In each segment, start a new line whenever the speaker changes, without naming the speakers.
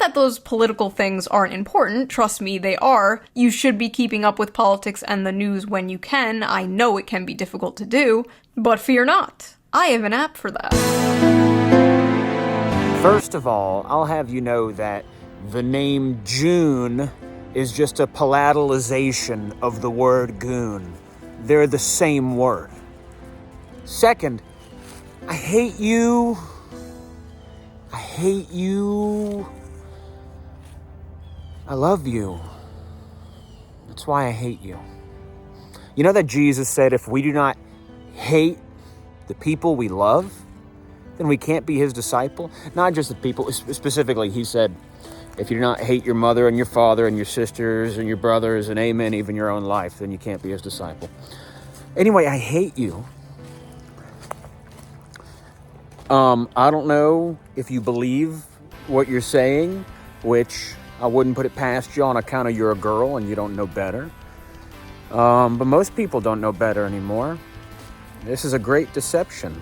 that those political things aren't important. Trust me, they are. You should be keeping up with politics and the news when you can. I know it can be difficult to do, but fear not. I have an app for that.
First of all, I'll have you know that the name June is just a palatalization of the word goon. They're the same word. Second, I hate you. I hate you. I love you. That's why I hate you. You know that Jesus said if we do not hate the people we love, then we can't be his disciple? Not just the people, specifically, he said, if you do not hate your mother and your father and your sisters and your brothers and amen, even your own life, then you can't be his disciple. Anyway, I hate you. I don't know if you believe what you're saying, which I wouldn't put it past you on account of you're a girl and you don't know better. But most people don't know better anymore. This is a great deception.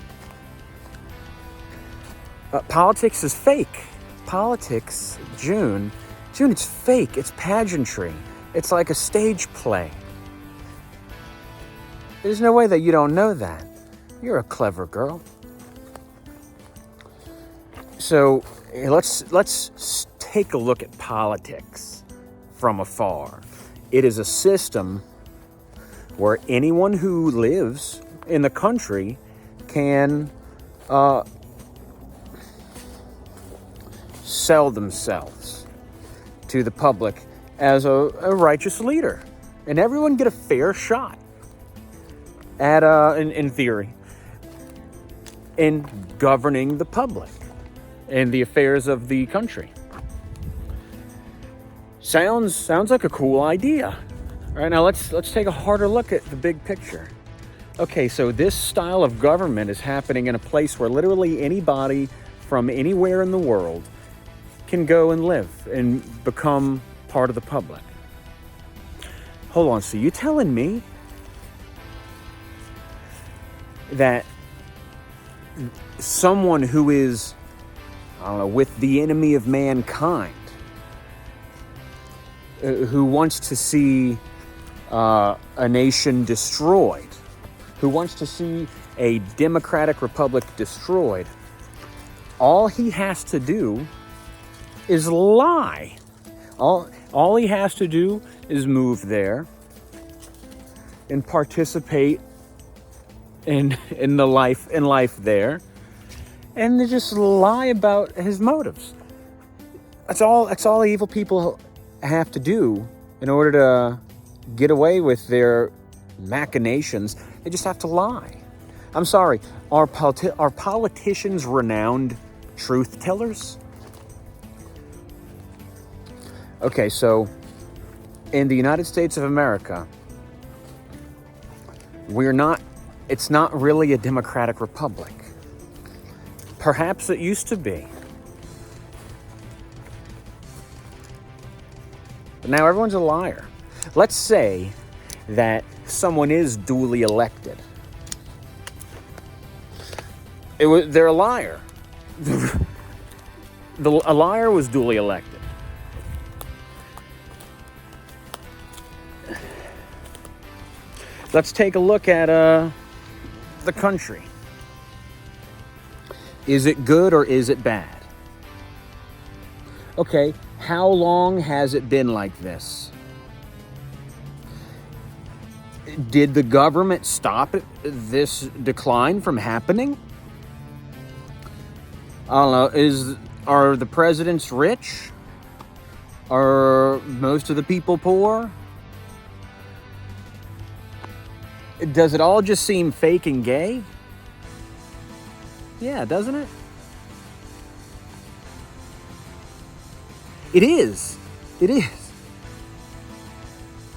Politics is fake. Politics, June, it's fake. It's pageantry. It's like a stage play. There's no way that you don't know that. You're a clever girl. So let's take a look at politics from afar. It is a system where anyone who lives in the country can sell themselves to the public as a righteous leader, and everyone get a fair shot at in theory in governing the public and the affairs of the country. Sounds like a cool idea. All right, now let's take a harder look at the big picture. Okay, so this style of government is happening in a place where literally anybody from anywhere in the world can go and live and become part of the public. Hold on, so you telling me that someone who is, I don't know, with the enemy of mankind, who wants to see a nation destroyed, who wants to see a democratic republic destroyed, all he has to do is lie. All he has to do is move there and participate in life there, and to just lie about his motives. That's all evil people have to do in order to get away with their machinations. They just have to lie. I'm sorry, are politicians renowned truth tellers? Okay, so in the United States of America, it's not really a democratic republic. Perhaps it used to be. But now everyone's a liar. Let's say that someone is duly elected. They're a liar. A liar was duly elected. Let's take a look at the country. Is it good or is it bad? Okay, how long has it been like this? Did the government stop this decline from happening? I don't know, are the presidents rich? Are most of the people poor? Does it all just seem fake and gay? Yeah, doesn't it? It is. It is.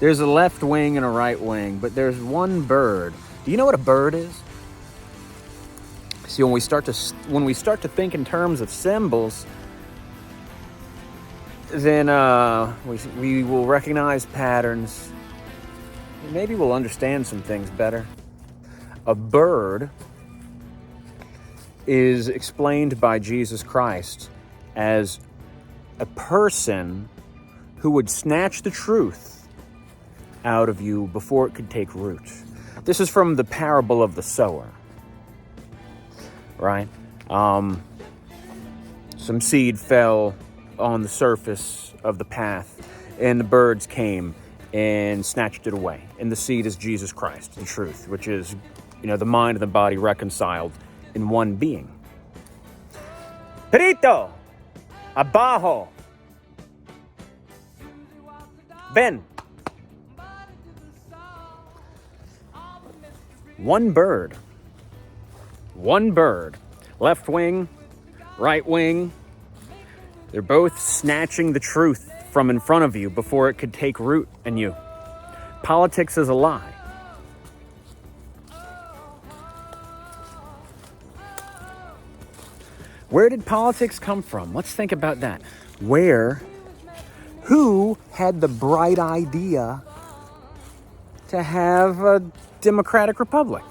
There's a left wing and a right wing, but there's one bird. Do you know what a bird is? See, when we start to think in terms of symbols, then we will recognize patterns. Maybe we'll understand some things better. A bird is explained by Jesus Christ as a person who would snatch the truth out of you before it could take root. This is from the parable of the sower, right? Some seed fell on the surface of the path, and the birds came and snatched it away. And the seed is Jesus Christ, the truth, which is, the mind and the body reconciled in one being. Perito! Abajo! Ben! One bird, left wing, right wing, they're both snatching the truth from in front of you before it could take root in you. Politics is a lie. Where did politics come from? Let's think about that. Who had the bright idea to have a democratic republic?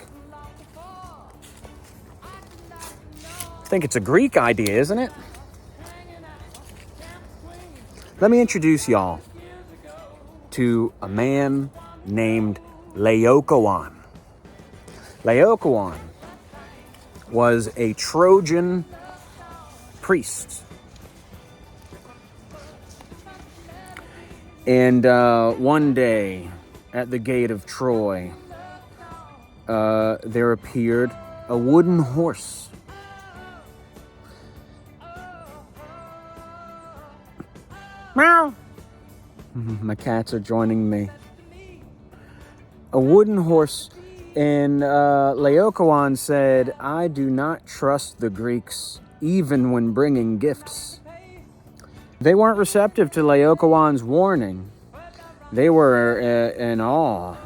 I think it's a Greek idea, isn't it? Let me introduce y'all to a man named Laocoon. Laocoon was a Trojan priest. And one day at the gate of Troy, there appeared a wooden horse. Meow. My cats are joining me. A wooden horse, and Laocoon said, "I do not trust the Greeks, even when bringing gifts." They weren't receptive to Laocoon's warning. They were in awe.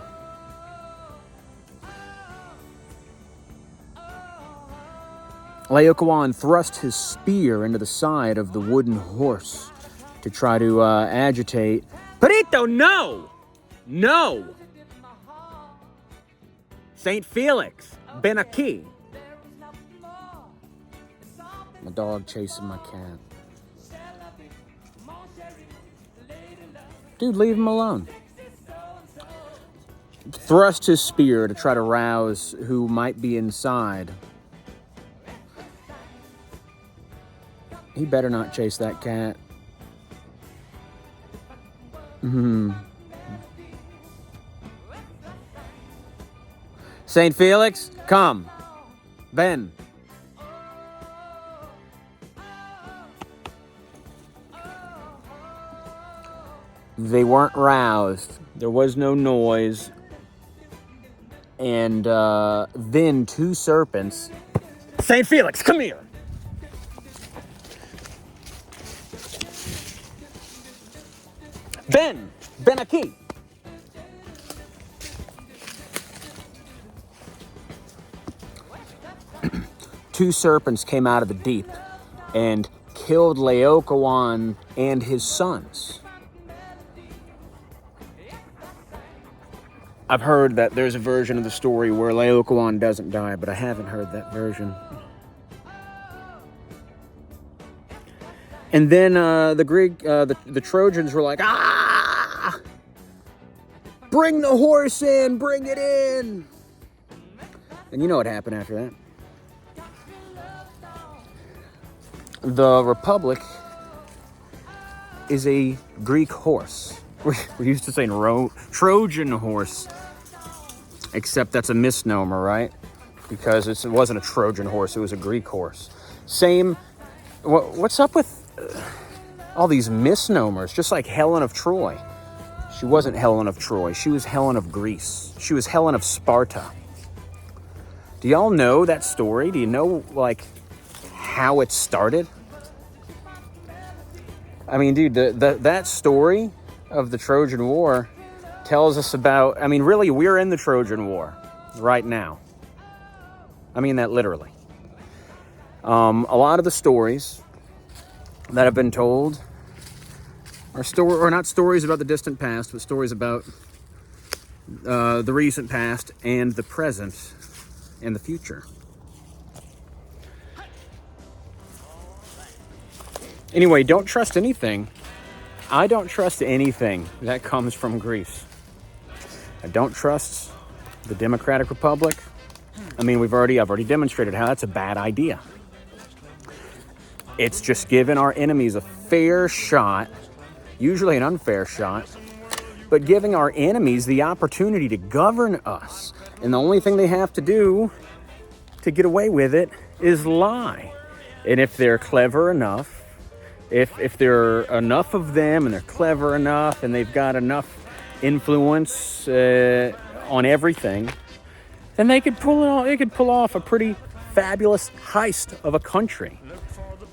Laocoon thrust his spear into the side of the wooden horse to try to agitate. Perito, no! No! St. Felix, ben aquí. My dog chasing my cat. Dude, leave him alone. Thrust his spear to try to rouse who might be inside. He better not chase that cat. St. Felix, come. Ben. They weren't roused. There was no noise. And then two serpents. St. Felix, come here. Ben aquí. Two serpents came out of the deep and killed Laocoon and his sons. I've heard that there's a version of the story where Laocoon doesn't die, but I haven't heard that version. And then the Trojans were like, bring the horse in, bring it in. And you know what happened after that. The Republic is a Greek horse. We're used to saying Trojan horse, except that's a misnomer, right? Because it wasn't a Trojan horse, it was a Greek horse. Same, what's up with all these misnomers? Just like Helen of Troy. She wasn't Helen of Troy, she was Helen of Greece. She was Helen of Sparta. Do y'all know that story? Do you know, how it started? I mean, dude, that story of the Trojan War tells us about, really, we're in the Trojan War right now. I mean that literally. A lot of the stories that have been told are not stories about the distant past, but stories about the recent past and the present and the future. Anyway, don't trust anything. I don't trust anything that comes from Greece. I don't trust the Democratic Republic. I mean, I've already demonstrated how that's a bad idea. It's just giving our enemies a fair shot, usually an unfair shot, but giving our enemies the opportunity to govern us. And the only thing they have to do to get away with it is lie. And if they're clever enough, if there are enough of them and they're clever enough and they've got enough influence on everything, then they could pull off a pretty fabulous heist of a country.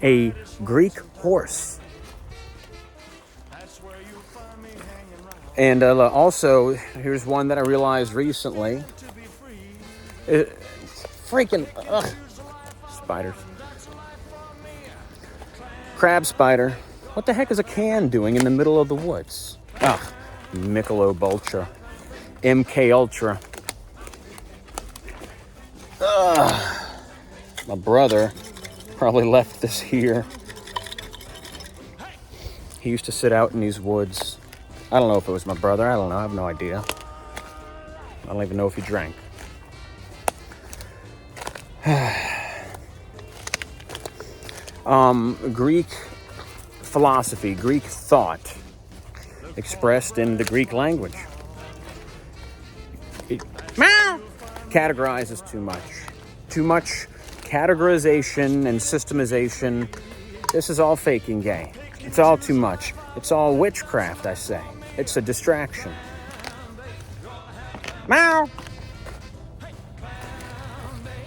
A Greek horse. And also, here's one that I realized recently. Spiders. Crab spider. What the heck is a can doing in the middle of the woods? Michelob Ultra. MK Ultra. My brother probably left this here. He used to sit out in these woods. I don't know if it was my brother. I don't know. I have no idea. I don't even know if he drank. Greek philosophy, Greek thought expressed in the Greek language. It categorizes too much. Too much categorization and systemization. This is all fake and gay. It's all too much. It's all witchcraft, I say. It's a distraction. Meow!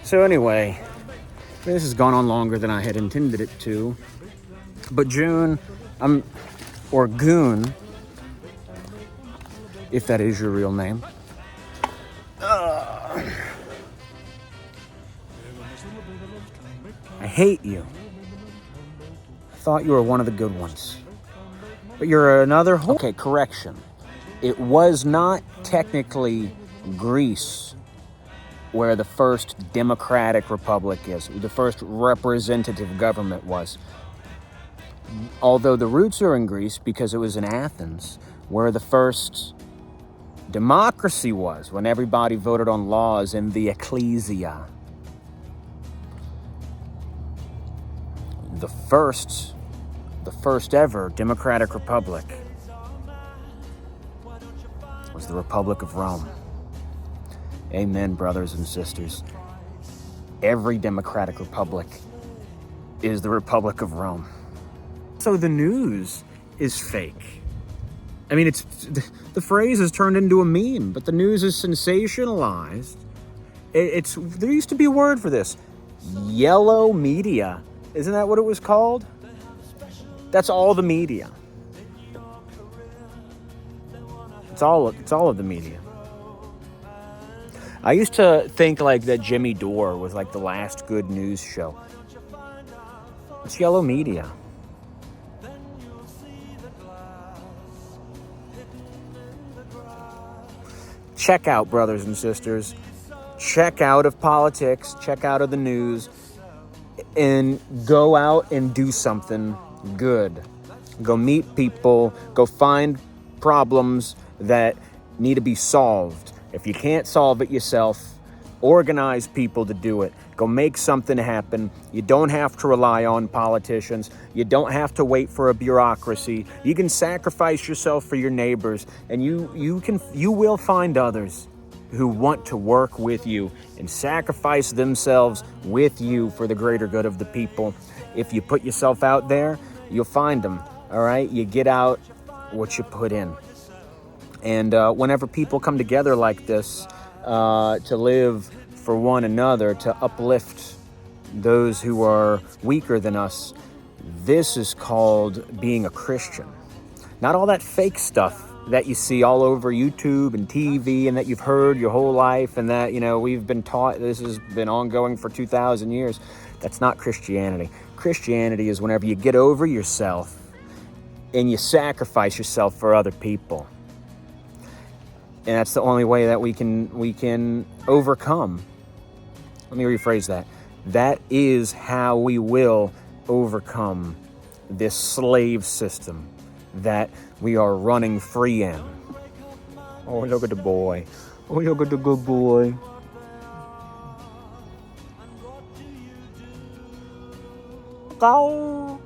So anyway, this has gone on longer than I had intended it to. But Goon, if that is your real name. I hate you. I thought you were one of the good ones. But you're another Okay, correction. It was not technically Greece where the first democratic republic is, the first representative government was. Although the roots are in Greece because it was in Athens where the first democracy was, when everybody voted on laws in the ecclesia. The first ever democratic republic was the Republic of Rome. Amen, brothers and sisters. Every democratic republic is the Republic of Rome. So the news is fake. I mean, the phrase has turned into a meme, but the news is sensationalized. There used to be a word for this. Yellow media. Isn't that what it was called? That's all the media. It's all of the media. I used to think like that Jimmy Dore was like the last good news show. It's yellow media. Check out, brothers and sisters. Check out of politics. Check out of the news. And go out and do something good. Go meet people. Go find problems that need to be solved. If you can't solve it yourself, organize people to do it. Go make something happen. You don't have to rely on politicians. You don't have to wait for a bureaucracy. You can sacrifice yourself for your neighbors, and you will find others who want to work with you and sacrifice themselves with you for the greater good of the people. If you put yourself out there, you'll find them. All right? You get out what you put in. And whenever people come together like this to live for one another, to uplift those who are weaker than us, this is called being a Christian. Not all that fake stuff that you see all over YouTube and TV and that you've heard your whole life and that, we've been taught this has been ongoing for 2,000 years. That's not Christianity. Christianity is whenever you get over yourself and you sacrifice yourself for other people. And that's the only way that we can overcome. Let me rephrase that. That is how we will overcome this slave system that we are running free in. Oh, look at the boy. Oh, look at the good boy. Go.